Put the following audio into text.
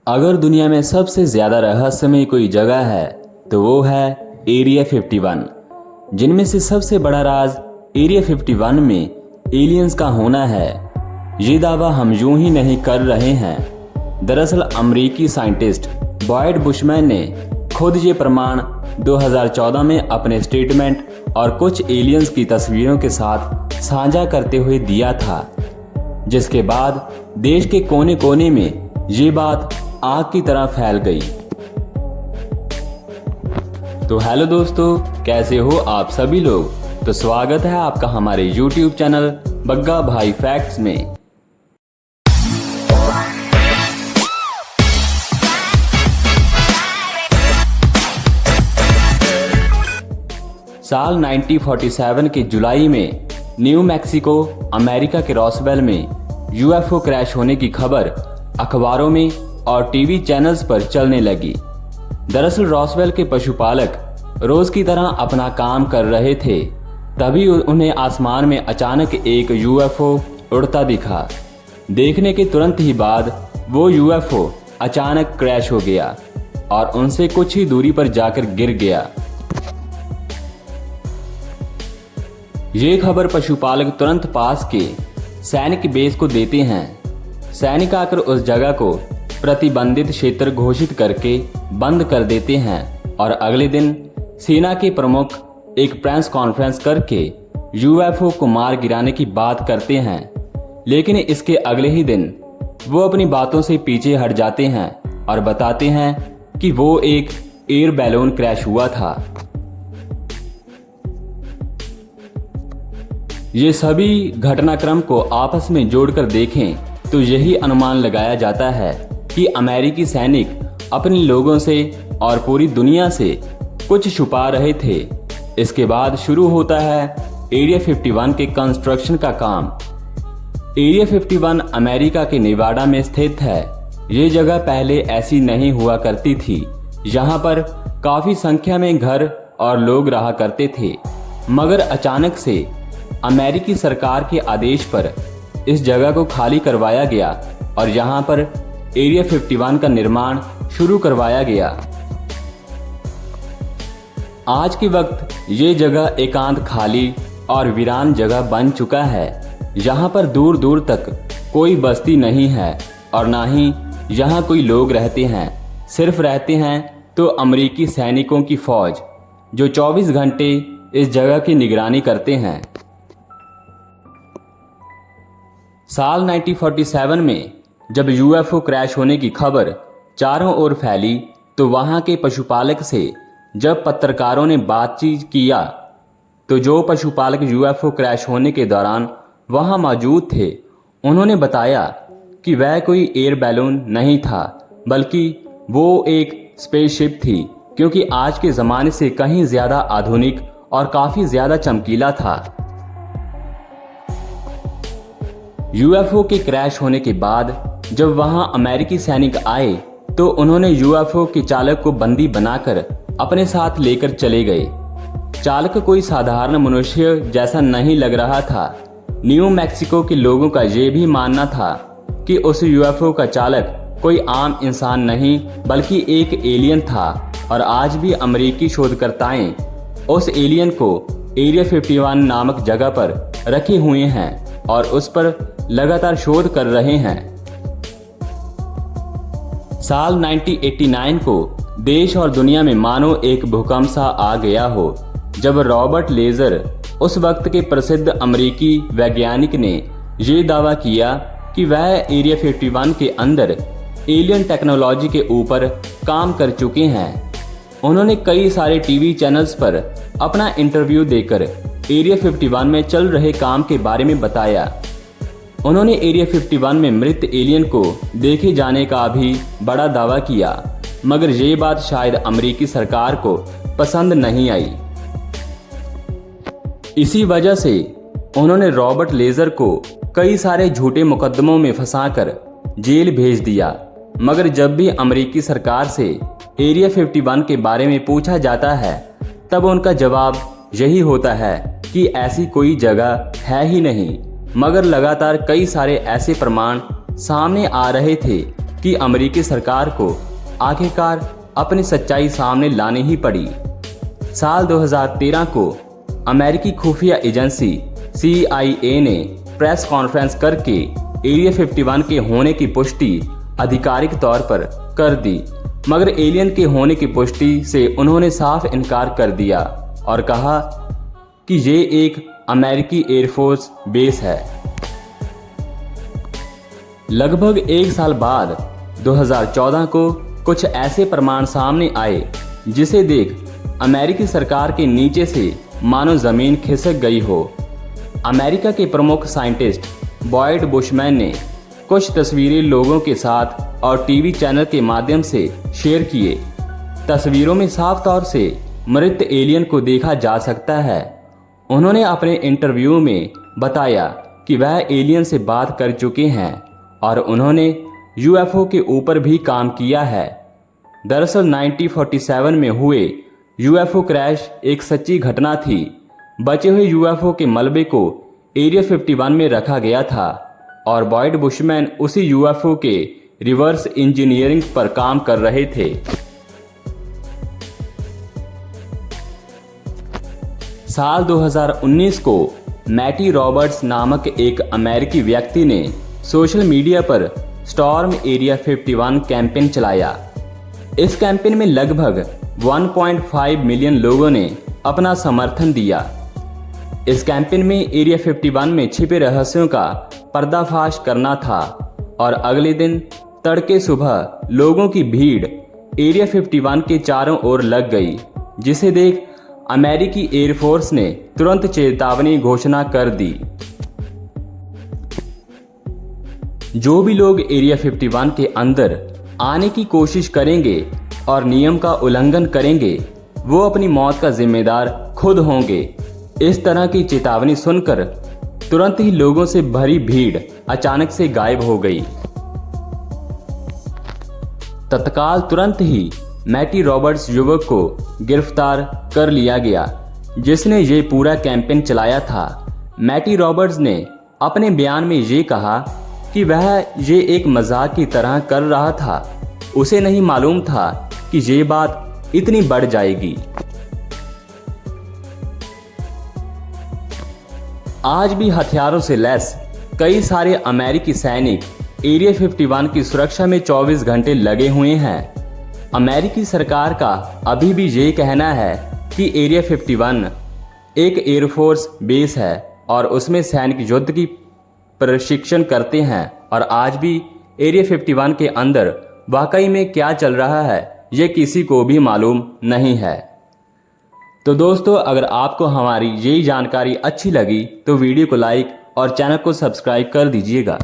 अगर दुनिया में सबसे ज़्यादा रहस्यमय कोई जगह है तो वो है एरिया 51। जिनमें से सबसे बड़ा राज एरिया 51 में एलियंस का होना है। ये दावा हम यूं ही नहीं कर रहे हैं। दरअसल अमेरिकी साइंटिस्ट बॉयड बुशमैन ने खुद ये प्रमाण 2014 में अपने स्टेटमेंट और कुछ एलियंस की तस्वीरों के साथ साझा करते हुए दिया था, जिसके बाद देश के कोने कोने में ये बात आग की तरह फैल गई। तो हेलो दोस्तों, कैसे हो आप सभी लोग। तो स्वागत है आपका हमारे YouTube चैनल बग्गा भाई फैक्ट्स में। साल 1947 के जुलाई में न्यू मैक्सिको अमेरिका के रॉसवेल में यूएफओ क्रैश होने की खबर अखबारों में और टीवी चैनल्स पर चलने लगी। दरअसल रॉसवेल के पशुपालक रोज की तरह अपना काम कर रहे थे, तभी उन्हें आसमान में अचानक एक यूएफओ उड़ता दिखा। देखने के तुरंत ही बाद वो यूएफओ अचानक क्रैश हो गया और उनसे कुछ ही दूरी पर जाकर गिर गया। ये खबर पशुपालक तुरंत पास के सैनिक बेस को देते हैं। सैनिक आकर उस जगह को प्रतिबंधित क्षेत्र घोषित करके बंद कर देते हैं और अगले दिन सेना के प्रमुख एक प्रेस कॉन्फ्रेंस करके यूएफओ को मार गिराने की बात करते हैं। लेकिन इसके अगले ही दिन वो अपनी बातों से पीछे हट जाते हैं और बताते हैं कि वो एक एयर बैलून क्रैश हुआ था। ये सभी घटनाक्रम को आपस में जोड़कर देखें तो यही अनुमान लगाया जाता है कि अमेरिकी सैनिक अपने लोगों से और पूरी दुनिया से कुछ छुपा रहे थे। इसके बाद शुरू होता है एरिया 51 के कंस्ट्रक्शन का काम। एरिया 51 अमेरिका के नेवाडा में स्थित है। ये जगह पहले ऐसी नहीं हुआ करती थी। यहाँ पर काफी संख्या में घर और लोग रहा करते थे, मगर अचानक से अमेरिकी सरकार के आदेश पर इस जगह को खाली करवाया गया और यहाँ पर एरिया 51 का निर्माण शुरू करवाया गया। आज के वक्त ये जगह एकांत खाली और वीरान जगह बन चुका है। यहाँ पर दूर दूर तक कोई बस्ती नहीं है और ना ही यहाँ कोई लोग रहते हैं। सिर्फ रहते हैं तो अमेरिकी सैनिकों की फौज, जो 24 घंटे इस जगह की निगरानी करते हैं। साल 1947 में जब यूएफओ क्रैश होने की खबर चारों ओर फैली तो वहां के पशुपालक से जब पत्रकारों ने बातचीत किया तो जो पशुपालक यूएफओ क्रैश होने के दौरान वहां मौजूद थे, उन्होंने बताया कि वह कोई एयर बैलून नहीं था, बल्कि वो एक स्पेसशिप थी, क्योंकि आज के ज़माने से कहीं ज़्यादा आधुनिक और काफ़ी ज़्यादा चमकीला था। यूएफओ के क्रैश होने के बाद जब वहां अमेरिकी सैनिक आए तो उन्होंने यूएफओ के चालक को बंदी बनाकर अपने साथ लेकर चले गए। चालक कोई साधारण मनुष्य जैसा नहीं लग रहा था। न्यू मैक्सिको के लोगों का ये भी मानना था कि उस यूएफओ का चालक कोई आम इंसान नहीं बल्कि एक एलियन था और आज भी अमेरिकी शोधकर्ताएं उस एलियन को एरिया 51 नामक जगह पर रखे हुए हैं और उस पर लगातार शोध कर रहे हैं। साल 1989 को देश और दुनिया में मानो एक भूकंप सा आ गया हो, जब रॉबर्ट लेजर, उस वक्त के प्रसिद्ध अमेरिकी वैज्ञानिक, ने ये दावा किया कि वह एरिया 51 के अंदर एलियन टेक्नोलॉजी के ऊपर काम कर चुके हैं। उन्होंने कई सारे टीवी चैनल्स पर अपना इंटरव्यू देकर एरिया 51 में चल रहे काम के बारे में बताया। उन्होंने एरिया 51 में मृत एलियन को देखे जाने का भी बड़ा दावा किया, मगर ये बात शायद अमेरिकी सरकार को पसंद नहीं आई। इसी वजह से उन्होंने रॉबर्ट लेजर को कई सारे झूठे मुकदमों में फंसाकर जेल भेज दिया। मगर जब भी अमेरिकी सरकार से एरिया 51 के बारे में पूछा जाता है, तब उनका जवाब यही होता है कि ऐसी कोई जगह है ही नहीं। मगर लगातार कई सारे ऐसे प्रमाण सामने आ रहे थे कि अमेरिकी सरकार को आखिरकार अपनी सच्चाई सामने लानी ही पड़ी। साल 2013 को अमेरिकी खुफिया एजेंसी CIA ने प्रेस कॉन्फ्रेंस करके एरिया 51 के होने की पुष्टि आधिकारिक तौर पर कर दी, मगर एलियन के होने की पुष्टि से उन्होंने साफ इनकार कर दिया और कहा कि ये एक अमेरिकी एयरफोर्स बेस है। लगभग एक साल बाद 2014 को कुछ ऐसे प्रमाण सामने आए जिसे देख अमेरिकी सरकार के नीचे से मानो जमीन खिसक गई हो। अमेरिका के प्रमुख साइंटिस्ट बॉयड बुशमैन ने कुछ तस्वीरें लोगों के साथ और टीवी चैनल के माध्यम से शेयर किए। तस्वीरों में साफ तौर से मृत एलियन को देखा जा सकता है। उन्होंने अपने इंटरव्यू में बताया कि वह एलियन से बात कर चुके हैं और उन्होंने UFO के ऊपर भी काम किया है। दरअसल 1947 में हुए UFO क्रैश एक सच्ची घटना थी। बचे हुए UFO के मलबे को एरिया 51 में रखा गया था और बॉयड बुशमैन उसी UFO के रिवर्स इंजीनियरिंग पर काम कर रहे थे। साल 2019 को मैटी रॉबर्ट्स नामक एक अमेरिकी व्यक्ति ने सोशल मीडिया पर स्टॉर्म एरिया 51 कैंपेन चलाया। इस कैंपेन में लगभग 1.5 मिलियन लोगों ने अपना समर्थन दिया। इस कैंपेन में एरिया 51 में छिपे रहस्यों का पर्दाफाश करना था और अगले दिन तड़के सुबह लोगों की भीड़ एरिया 51 के चारों ओर लग गई, जिसे देख अमेरिकी एयरफोर्स ने तुरंत चेतावनी घोषणा कर दी। जो भी लोग एरिया 51 के अंदर आने की कोशिश करेंगे और नियम का उल्लंघन करेंगे, वो अपनी मौत का जिम्मेदार खुद होंगे। इस तरह की चेतावनी सुनकर तुरंत ही लोगों से भरी भीड़ अचानक से गायब हो गई। तत्काल तुरंत ही मैटी रॉबर्ट्स युवक को गिरफ्तार कर लिया गया, जिसने ये पूरा कैंपेन चलाया था। मैटी रॉबर्ट्स ने अपने बयान में ये कहा कि वह ये एक मजाक की तरह कर रहा था। उसे नहीं मालूम था कि ये बात इतनी बढ़ जाएगी। आज भी हथियारों से लैस कई सारे अमेरिकी सैनिक एरिया 51 की सुरक्षा में 24 घंटे लगे हुए हैं। अमेरिकी सरकार का अभी भी ये कहना है कि एरिया 51 एक एयरफोर्स बेस है और उसमें सैनिक युद्ध की प्रशिक्षण करते हैं और आज भी एरिया 51 के अंदर वाकई में क्या चल रहा है ये किसी को भी मालूम नहीं है। तो दोस्तों, अगर आपको हमारी ये जानकारी अच्छी लगी तो वीडियो को लाइक और चैनल को सब्सक्राइब कर दीजिएगा।